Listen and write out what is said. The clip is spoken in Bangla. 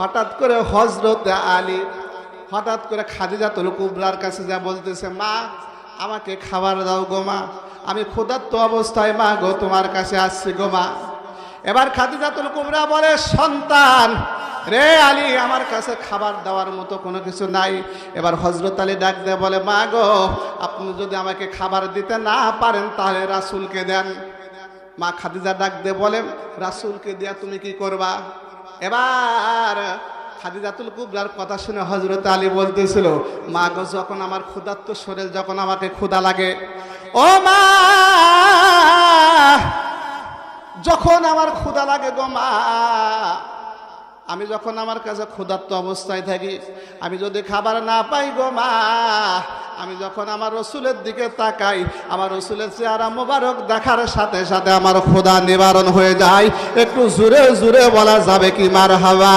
হঠাৎ করে হযরত আলী হঠাৎ করে খাদিজাতুল কুবরার কাছে যা বলতেছে, মা আমাকে খাবার দাও গো মা, আমি ক্ষুধার্ত অবস্থায় মা গো তোমার কাছে আসছি গো মা। এবার খাদিজাতুল কুবরা বলে, সন্তান রে আলী, আমার কাছে খাবার দেওয়ার মতো কোনো কিছু নাই। এবার হযরত আলী ডাক দিয়ে বলে, মা গো আপনি যদি আমাকে খাবার দিতে না পারেন তাহলে রাসূলকে দেন। মা খাদিজা ডাক দিয়ে বলে, রাসূলকে দিয়া তুমি কি করবা? এবার খাদিজাতুল কুবরার কথা শুনে হযরত আলী বলতেছিল, মা গো যখন আমার ক্ষুধার্ত শরীর, যখন আমাকে ক্ষুধা লাগে, ও মা যখন আমার ক্ষুধা লাগে গো মা, আমি যখন আমার কাছে ক্ষুধার্ত অবস্থায় থাকি, আমি যদি খাবার না পাই গো মা, আমি যখন আমার রসুলের দিকে তাকাই, আমার রসুলের চেহারা মোবারক দেখার সাথে সাথে আমার ক্ষুধা নিবারণ হয়ে যায়। একটু জোরে জোরে বলা যাবে কি মারহাবা?